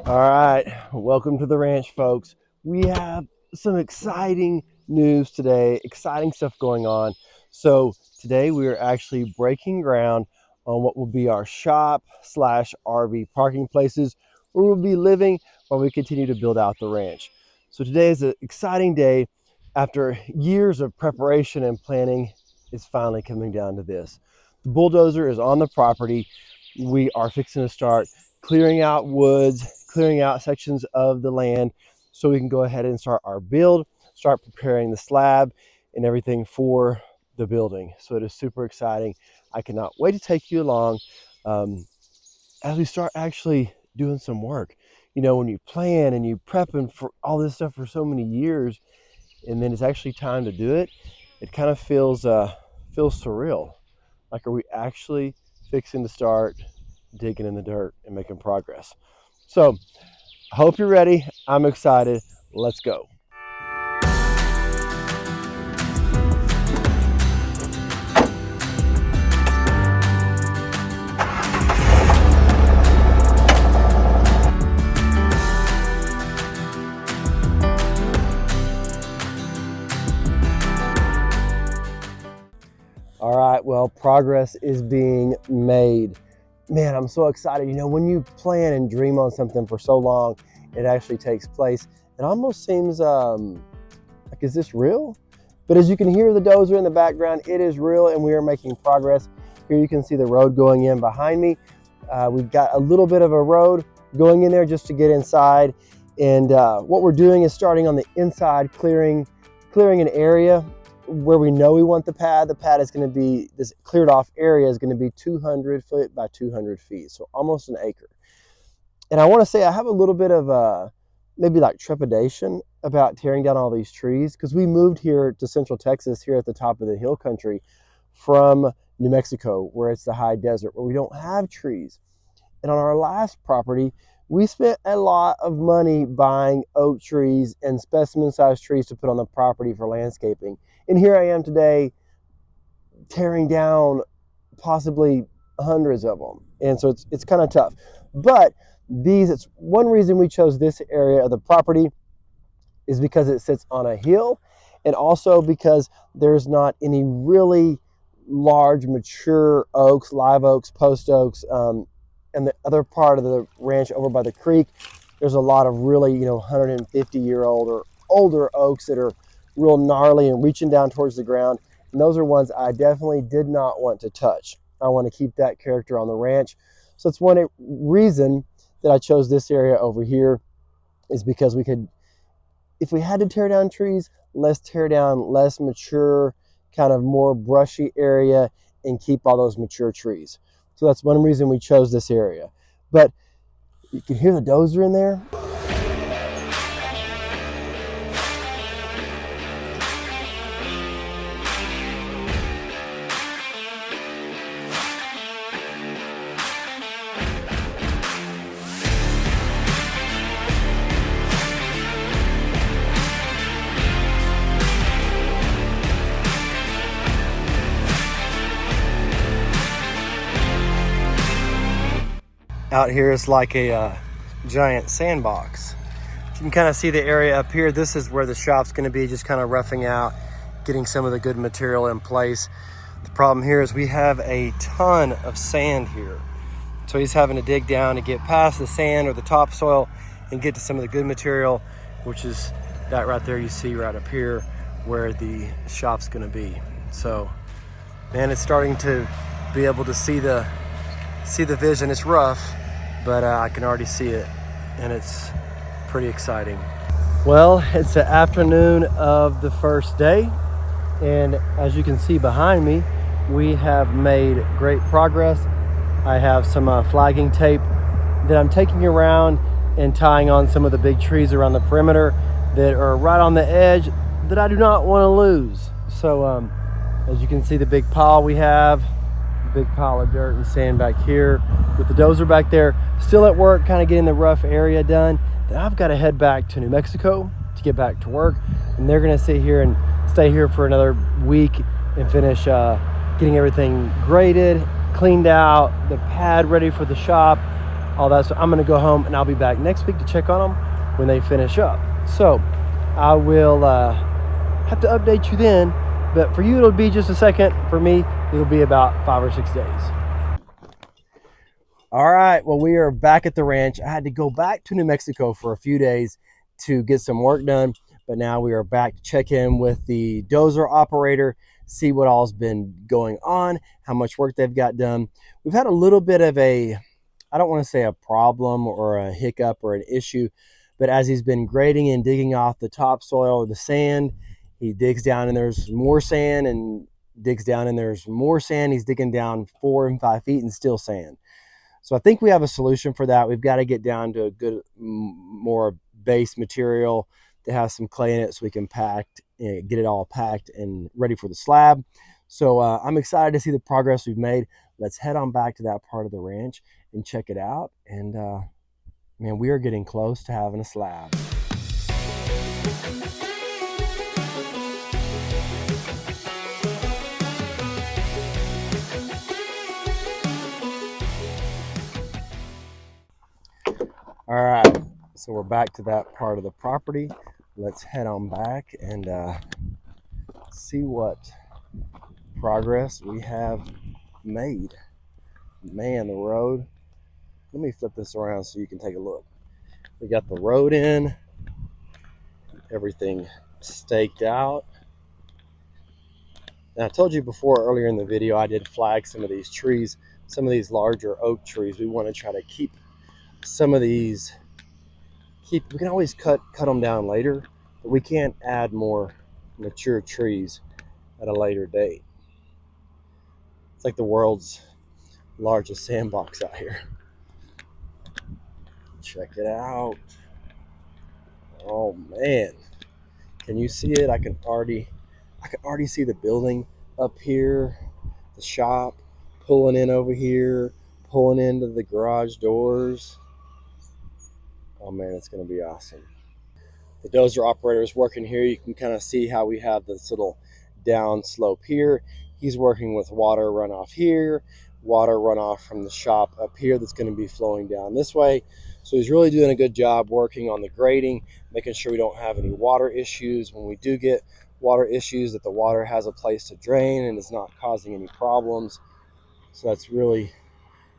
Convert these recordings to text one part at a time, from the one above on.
All right, welcome to the ranch, folks. We have some exciting news today, exciting stuff going on. So today we are actually breaking ground on what will be our shop slash RV parking places where we'll be living while we continue to build out the ranch. So today is an exciting day. After years of preparation and planning, it's finally coming down to this. The bulldozer is on the property. We are fixing to start clearing out woods, clearing out sections of the land so we can go ahead and start our build, start preparing the slab and everything for the building. So it is super exciting. I cannot wait to take you along as we start actually doing some work. You know, when you plan and you prepping for all this stuff for so many years, and then it's actually time to do it, it kind of feels surreal. Like, are we actually fixing to start digging in the dirt and making progress? So I hope you're ready. I'm excited. Let's go. All right, well, progress is being made. Man, I'm so excited. You know, when you plan and dream on something for so long, it actually takes place. It almost seems like, is this real? But as you can hear the dozer in the background, it is real and we are making progress. Here you can see the road going in behind me. We've got a little bit of a road going in there just to get inside. And what we're doing is starting on the inside, clearing an area where we know we want the pad. The pad is going to be, this cleared off area is going to be 200 foot by 200 feet, so almost an acre. And I want to say I have a little bit of maybe like trepidation about tearing down all these trees, because we moved here to Central Texas, here at the top of the hill country, from New Mexico, where it's the high desert, where we don't have trees. And on our last property, we spent a lot of money buying oak trees and specimen sized trees to put on the property for landscaping. And here I am today tearing down possibly hundreds of them. And so it's kind of tough. But it's one reason we chose this area of the property is because it sits on a hill, and also because there's not any really large mature oaks, live oaks, post oaks. And the other part of the ranch over by the creek, there's a lot of really, 150-year-old or older oaks that are real gnarly and reaching down towards the ground. And those are ones I definitely did not want to touch. I want to keep that character on the ranch. So it's one reason that I chose this area over here, is because we could, if we had to tear down trees, let's tear down less mature, kind of more brushy area and keep all those mature trees. So that's one reason we chose this area. But you can hear the dozer in there. Out here is like a giant sandbox. You can kind of see the area up here. This is where the shop's going to be, just kind of roughing out, getting some of the good material in place. The problem here is we have a ton of sand here. So he's having to dig down to get past the sand or the topsoil and get to some of the good material, which is that right there you see right up here where the shop's going to be. So, man, it's starting to be able to see the vision. It's rough, but I can already see it, and it's pretty exciting. Well, it's the afternoon of the first day, and as you can see behind me, we have made great progress. I have some flagging tape that I'm taking around and tying on some of the big trees around the perimeter that are right on the edge that I do not want to lose. So as you can see, the big pile we have, big pile of dirt and sand back here, with the dozer back there still at work, kind of getting the rough area done. Then I've got to head back to New Mexico to get back to work, and they're going to sit here and stay here for another week and finish getting everything graded, cleaned out, the pad ready for the shop, all that. So I'm gonna go home and I'll be back next week to check on them when they finish up. So I will have to update you then, but for you it'll be just a second. For me, it'll be about 5 or 6 days. All right, well, we are back at the ranch. I had to go back to New Mexico for a few days to get some work done, but now we are back to check in with the dozer operator, see what all's been going on, how much work they've got done. We've had a little bit of a, I don't want to say a problem or a hiccup or an issue, but as he's been grading and digging off the topsoil or the sand, he digs down and there's more sand, and digs down and there's more sand. He's digging down 4 and 5 feet and still sand. So I think we have a solution for that. We've got to get down to a good, more base material that has some clay in it so we can get it all packed and ready for the slab. So I'm excited to see the progress we've made. Let's head on back to that part of the ranch and check it out. And man, we are getting close to having a slab. All right, so we're back to that part of the property. Let's head on back and see what progress we have made. Man, the road. Let me flip this around so you can take a look. We got the road in, everything staked out. Now, I told you before earlier in the video, I did flag some of these trees, some of these larger oak trees. We want to try to keep some of these, we can always cut them down later, but we can't add more mature trees at a later date. It's like the world's largest sandbox out here. Check it out. Oh man, can you see it? I can already see the building up here, the shop, pulling in over here, pulling into the garage doors. Oh man, it's going to be awesome. The dozer operator is working here. You can kind of see how we have this little down slope here. He's working with water runoff here, water runoff from the shop up here that's going to be flowing down this way. So he's really doing a good job working on the grading, making sure we don't have any water issues. When we do get water issues, that the water has a place to drain and is not causing any problems. So that's really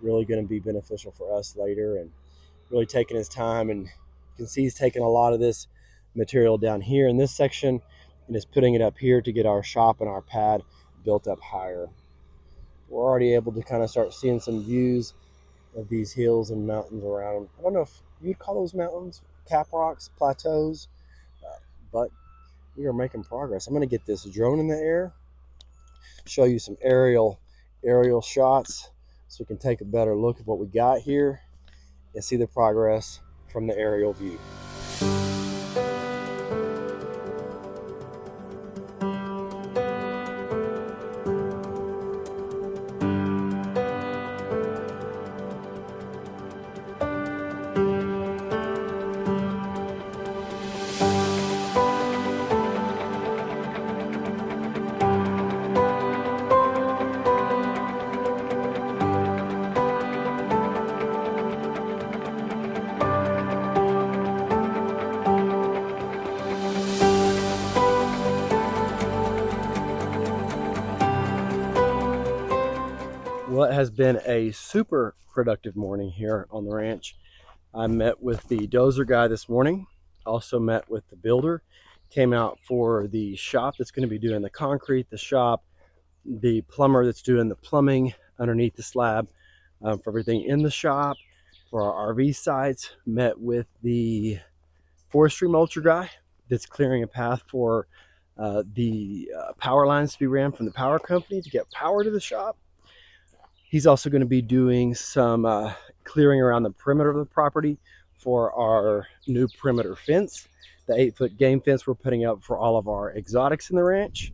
going to be beneficial for us later, and really taking his time. And you can see he's taking a lot of this material down here in this section and is putting it up here to get our shop and our pad built up higher. We're already able to kind of start seeing some views of these hills and mountains around them. I don't know if you'd call those mountains, cap rocks, plateaus, but we are making progress. I'm going to get this drone in the air, show you some aerial shots so we can take a better look at what we got here and see the progress from the aerial view. Well, it has been a super productive morning here on the ranch. I met with the dozer guy this morning, also met with the builder, came out for the shop that's going to be doing the concrete, the shop, the plumber that's doing the plumbing underneath the slab, for everything in the shop, for our RV sites, met with the forestry mulcher guy that's clearing a path for the power lines to be ran from the power company to get power to the shop. He's also going to be doing some clearing around the perimeter of the property for our new perimeter fence, the 8-foot game fence we're putting up for all of our exotics in the ranch.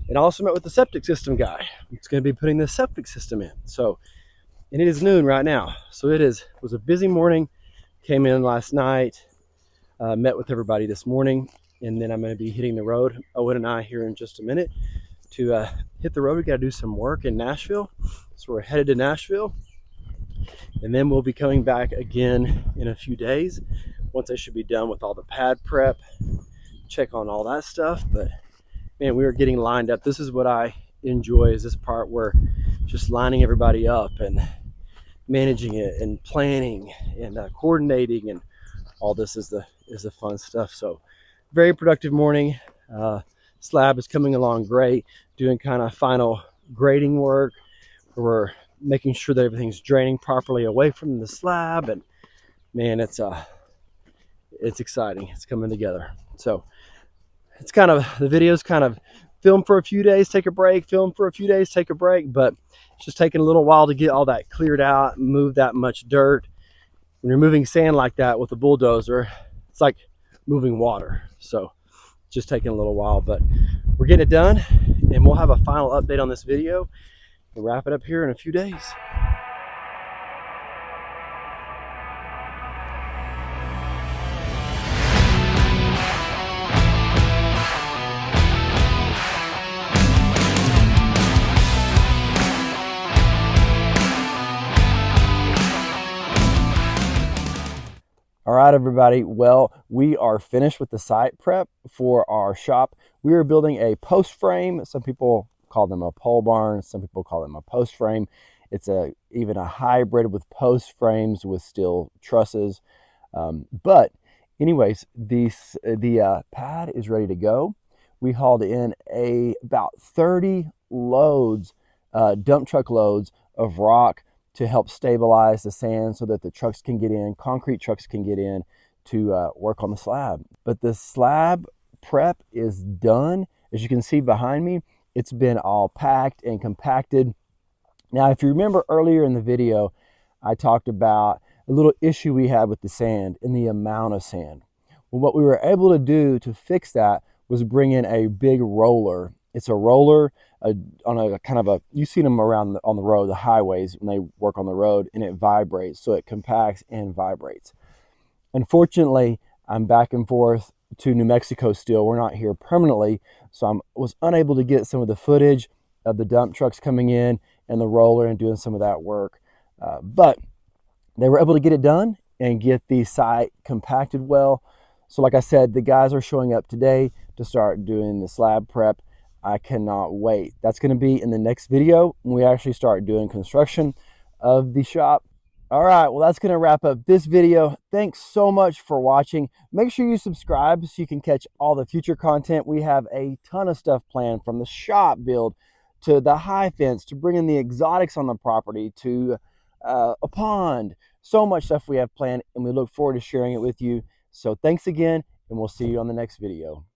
And also met with the septic system guy. He's going to be putting the septic system in. So, and it is noon right now. So it was a busy morning. Came in last night, met with everybody this morning, and then I'm going to be hitting the road, Owen and I, here in just a minute to hit the road. We got to do some work in Nashville. So we're headed to Nashville And then we'll be coming back again in a few days once I should be done with all the pad prep, check on all that stuff. But man, we are getting lined up. This is what I enjoy, is this part where just lining everybody up and managing it and planning and coordinating, and all this is the fun stuff. So very productive morning. Slab is coming along great, doing kind of final grading work. We're making sure that everything's draining properly away from the slab, and man, it's exciting. It's coming together. So it's kind of, the video's kind of film for a few days, take a break, film for a few days, take a break, but it's just taking a little while to get all that cleared out, move that much dirt. When you're moving sand like that with a bulldozer, it's like moving water. So just taking a little while, but we're getting it done, and we'll have a final update on this video. We'll wrap it up here in a few days. All right, everybody. Well, we are finished with the site prep for our shop. We are building a post frame. Some people call them a pole barn. Some people call them a post frame. It's even a hybrid with post frames with steel trusses. But anyways, the pad is ready to go. We hauled in about 30 loads, dump truck loads of rock to help stabilize the sand so that the trucks can get in, concrete trucks can get in to work on the slab. But the slab prep is done. As you can see behind me, it's been all packed and compacted. Now, if you remember earlier in the video, I talked about a little issue we had with the sand and the amount of sand. Well, what we were able to do to fix that was bring in a big roller. It's a roller on a kind of a, you've seen them around on the road, the highways, when they work on the road, and it vibrates. So it compacts and vibrates. Unfortunately, I'm back and forth to New Mexico still. We're not here permanently. So I was unable to get some of the footage of the dump trucks coming in and the roller and doing some of that work. But they were able to get it done and get the site compacted well. So like I said, the guys are showing up today to start doing the slab prep. I cannot wait. That's going to be in the next video when we actually start doing construction of the shop. All right, well, that's going to wrap up this video. Thanks so much for watching. Make sure you subscribe so you can catch all the future content. We have a ton of stuff planned, from the shop build to the high fence to bringing the exotics on the property to a pond. So much stuff we have planned, and we look forward to sharing it with you. So thanks again, and we'll see you on the next video.